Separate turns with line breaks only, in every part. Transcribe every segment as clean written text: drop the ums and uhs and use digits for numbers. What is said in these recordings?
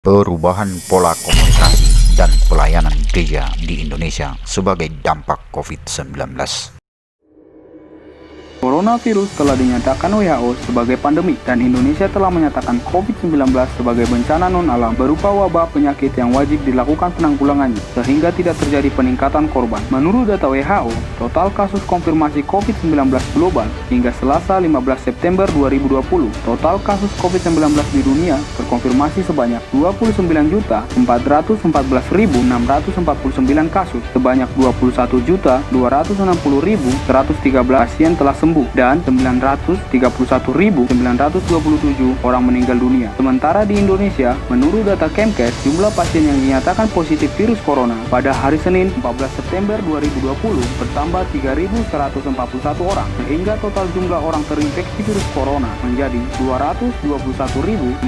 Perubahan pola komunikasi dan pelayanan gereja di Indonesia sebagai dampak COVID-19.
Coronavirus telah dinyatakan WHO sebagai pandemi dan Indonesia telah menyatakan COVID-19 sebagai bencana non-alam berupa wabah penyakit yang wajib dilakukan penanggulangannya sehingga tidak terjadi peningkatan korban. Menurut data WHO, total kasus konfirmasi COVID-19 global hingga Selasa 15 September 2020, total kasus COVID-19 di dunia terkonfirmasi sebanyak 29.414.649 kasus, sebanyak 21.260.113 pasien telah sembuh dan 931.927 orang meninggal dunia. Sementara di Indonesia, menurut data Kemkes, jumlah pasien yang dinyatakan positif virus corona pada hari Senin 14 September 2020 bertambah 3.141 orang, sehingga total jumlah orang terinfeksi virus corona menjadi 221.532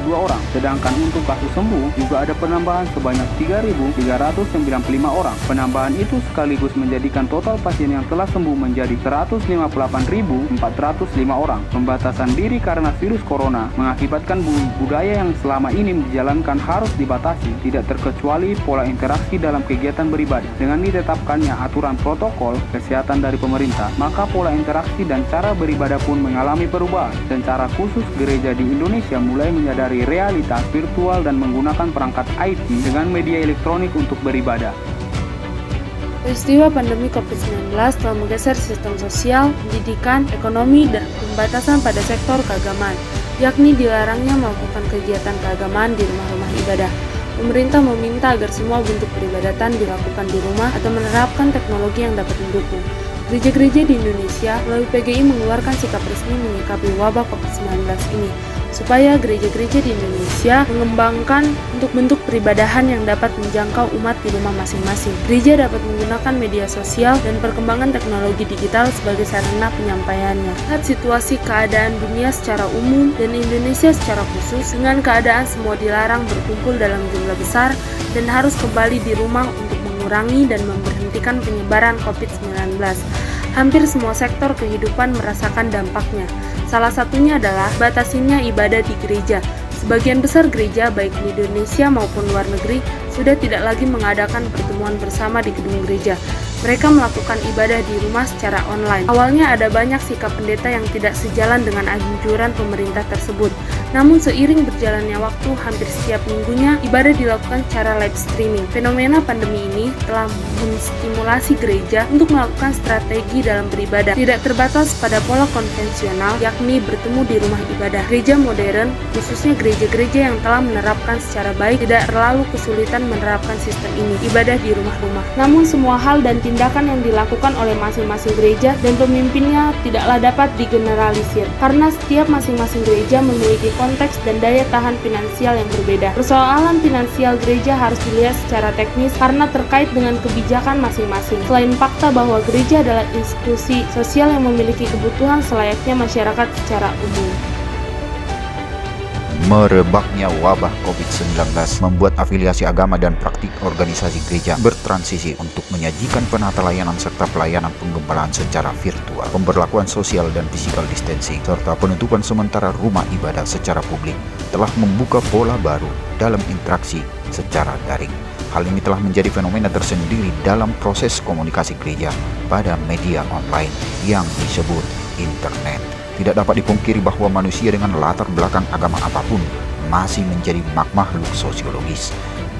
orang. Sedangkan untuk kasus sembuh juga ada penambahan sebanyak 3.395 orang. Penambahan itu sekaligus menjadikan total pasien yang telah sembuh menjadi 158.405 orang. Pembatasan diri karena virus corona mengakibatkan budaya yang selama ini dijalankan harus dibatasi, tidak terkecuali pola interaksi dalam kegiatan beribadah. Dengan ditetapkannya aturan protokol kesehatan dari pemerintah, maka pola interaksi dan cara beribadah pun mengalami perubahan. Secara khusus, gereja di Indonesia mulai menyadari realitas virtual dan menggunakan perangkat IT dengan media elektronik untuk beribadah.
Peristiwa pandemi COVID-19 telah menggeser sistem sosial, pendidikan, ekonomi, dan pembatasan pada sektor keagamaan, yakni dilarangnya melakukan kegiatan keagamaan di rumah-rumah ibadah. Pemerintah meminta agar semua bentuk peribadatan dilakukan di rumah atau menerapkan teknologi yang dapat mendukung. Gereja-gereja di Indonesia melalui PGI mengeluarkan sikap resmi menyikapi wabah COVID-19 ini, supaya gereja-gereja di Indonesia mengembangkan bentuk peribadahan yang dapat menjangkau umat di rumah masing-masing. Gereja dapat menggunakan media sosial dan perkembangan teknologi digital sebagai sarana penyampaiannya. Lihat situasi keadaan dunia secara umum dan Indonesia secara khusus, dengan keadaan semua dilarang berkumpul dalam jumlah besar dan harus kembali di rumah untuk mengurangi dan memberhentikan penyebaran COVID-19. Hampir semua sektor kehidupan merasakan dampaknya. Salah satunya adalah batasinya ibadah di gereja. Sebagian besar gereja, baik di Indonesia maupun luar negeri, sudah tidak lagi mengadakan pertemuan bersama di gedung gereja. Mereka melakukan ibadah di rumah secara online. Awalnya ada banyak sikap pendeta yang tidak sejalan dengan anjuran pemerintah tersebut. Namun seiring berjalannya waktu, hampir setiap minggunya ibadah dilakukan secara live streaming. Fenomena pandemi ini telah menstimulasi gereja untuk melakukan strategi dalam beribadah, tidak terbatas pada pola konvensional, yakni bertemu di rumah ibadah. Gereja modern, khususnya gereja-gereja yang telah menerapkan secara baik, tidak terlalu kesulitan menerapkan sistem ini, ibadah di rumah-rumah. Namun semua hal dan tindakan yang dilakukan oleh masing-masing gereja dan pemimpinnya tidaklah dapat digeneralisir, karena setiap masing-masing gereja memiliki konteks dan daya tahan finansial yang berbeda. Persoalan finansial gereja harus dilihat secara teknis karena terkait dengan kebijakan masing-masing. Selain fakta bahwa gereja adalah institusi sosial yang memiliki kebutuhan selayaknya masyarakat secara umum.
Merebaknya wabah COVID-19 membuat afiliasi agama dan praktik organisasi gereja bertransisi untuk menyajikan penata layanan serta pelayanan penggembalaan secara virtual, pemberlakuan sosial dan physical distancing, serta penutupan sementara rumah ibadah secara publik telah membuka pola baru dalam interaksi secara daring. Hal ini telah menjadi fenomena tersendiri dalam proses komunikasi gereja pada media online yang disebut internet. Tidak dapat dipungkiri bahwa manusia dengan latar belakang agama apapun masih menjadi makhluk sosiologis.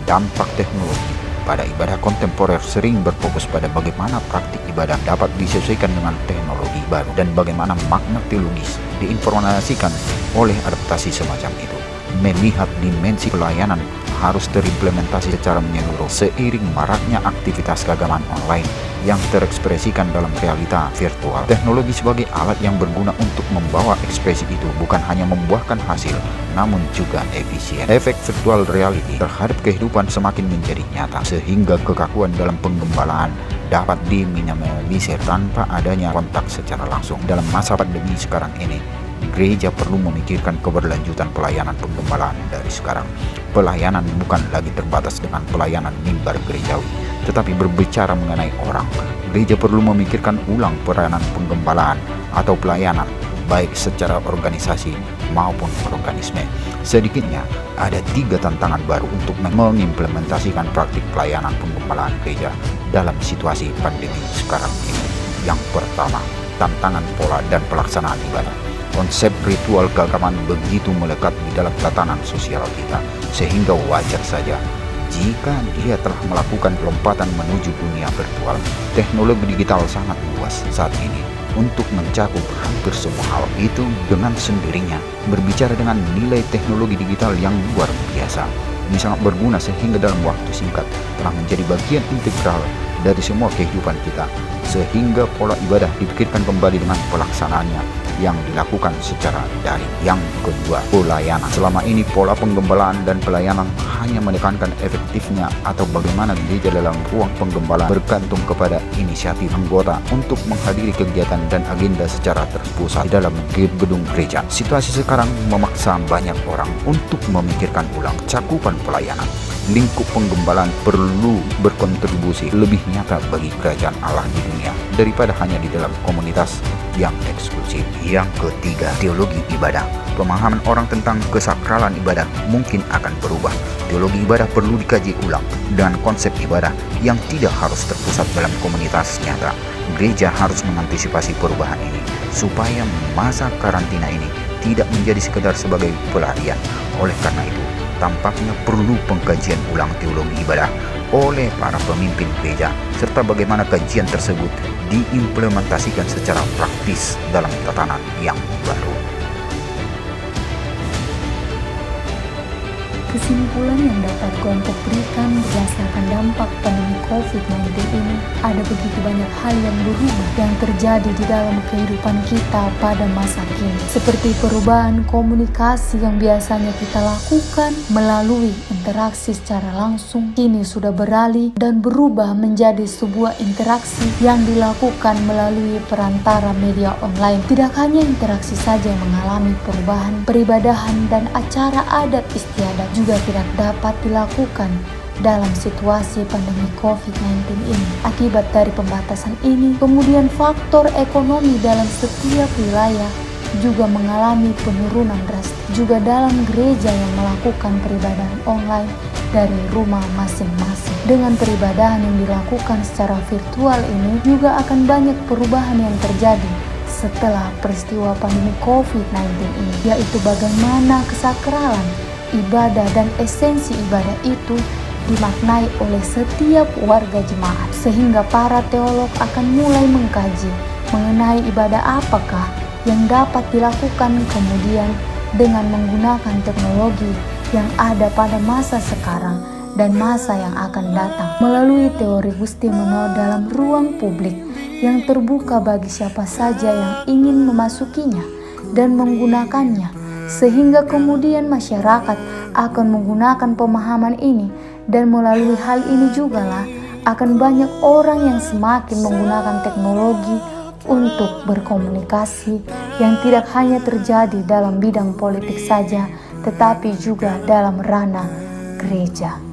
Dampak teknologi pada ibadah kontemporer sering berfokus pada bagaimana praktik ibadah dapat disesuaikan dengan teknologi baru dan bagaimana makna teologis diinformasikan oleh adaptasi semacam itu. Melihat dimensi pelayanan harus terimplementasi secara menyeluruh seiring maraknya aktivitas keagamaan online yang terekspresikan dalam realita virtual. Teknologi sebagai alat yang berguna untuk membawa ekspresi itu bukan hanya membuahkan hasil, namun juga efisien. Efek virtual reality terhadap kehidupan semakin menjadi nyata, sehingga kekakuan dalam penggembalaan dapat diminimalisir tanpa adanya kontak secara langsung. Dalam masa pandemi sekarang ini, gereja perlu memikirkan keberlanjutan pelayanan penggembalaan dari sekarang. Pelayanan bukan lagi terbatas dengan pelayanan mimbar gerejawi, tetapi berbicara mengenai orang. Gereja perlu memikirkan ulang peranan penggembalaan atau pelayanan, baik secara organisasi maupun organisme. Sedikitnya ada 3 tantangan baru untuk mengimplementasikan praktik pelayanan penggembalaan gereja dalam situasi pandemi sekarang ini. Yang pertama, tantangan pola dan pelaksanaan ibadah. Konsep ritual keagamaan begitu melekat di dalam tatanan sosial kita, sehingga wajar saja jika dia telah melakukan lompatan menuju dunia virtual. Teknologi digital sangat luas saat ini untuk mencakup hampir semua hal itu dengan sendirinya. Berbicara dengan nilai teknologi digital yang luar biasa, ini sangat berguna sehingga dalam waktu singkat telah menjadi bagian integral dari semua kehidupan kita, sehingga pola ibadah dipikirkan kembali dengan pelaksanaannya yang dilakukan secara daring. Yang kedua, pelayanan. Selama ini pola penggembalaan dan pelayanan hanya menekankan efektifnya atau bagaimana gereja dalam ruang penggembalaan bergantung kepada inisiatif anggota untuk menghadiri kegiatan dan agenda secara terpusat di dalam gedung gereja. Situasi sekarang memaksa banyak orang untuk memikirkan ulang cakupan pelayanan. Lingkup penggembalaan perlu berkontribusi lebih nyata bagi kerajaan Allah di dunia daripada hanya di dalam komunitas yang eksklusif. Yang ketiga, teologi ibadah. Pemahaman orang tentang kesakralan ibadah mungkin akan berubah. Teologi ibadah perlu dikaji ulang dengan konsep ibadah yang tidak harus terpusat dalam komunitas nyata. Gereja harus mengantisipasi perubahan ini supaya masa karantina ini tidak menjadi sekedar sebagai pelarian. Oleh karena itu, tampaknya perlu pengkajian ulang teologi ibadah oleh para pemimpin gereja, serta bagaimana kajian tersebut diimplementasikan secara praktis dalam tatanan yang baru.
Kesimpulan yang dapat kelompok berikan berdasarkan dampak pandemi COVID-19 ini, ada begitu banyak hal yang berubah yang terjadi di dalam kehidupan kita pada masa kini. Seperti perubahan komunikasi yang biasanya kita lakukan melalui interaksi secara langsung, kini sudah beralih dan berubah menjadi sebuah interaksi yang dilakukan melalui perantara media online. Tidak hanya interaksi saja yang mengalami perubahan, peribadahan dan acara adat istiadat juga tidak dapat dilakukan dalam situasi pandemi COVID-19 ini. Akibat dari pembatasan ini, kemudian faktor ekonomi dalam setiap wilayah juga mengalami penurunan drastis. Juga dalam gereja yang melakukan peribadahan online dari rumah masing-masing. Dengan peribadahan yang dilakukan secara virtual ini, juga akan banyak perubahan yang terjadi setelah peristiwa pandemi COVID-19 ini, yaitu bagaimana kesakralan ibadah dan esensi ibadah itu dimaknai oleh setiap warga jemaat, sehingga para teolog akan mulai mengkaji mengenai ibadah apakah yang dapat dilakukan kemudian dengan menggunakan teknologi yang ada pada masa sekarang dan masa yang akan datang, melalui teori Gustimeno dalam ruang publik yang terbuka bagi siapa saja yang ingin memasukinya dan menggunakannya, sehingga kemudian masyarakat akan menggunakan pemahaman ini, dan melalui hal ini jugalah akan banyak orang yang semakin menggunakan teknologi untuk berkomunikasi yang tidak hanya terjadi dalam bidang politik saja, tetapi juga dalam ranah gereja.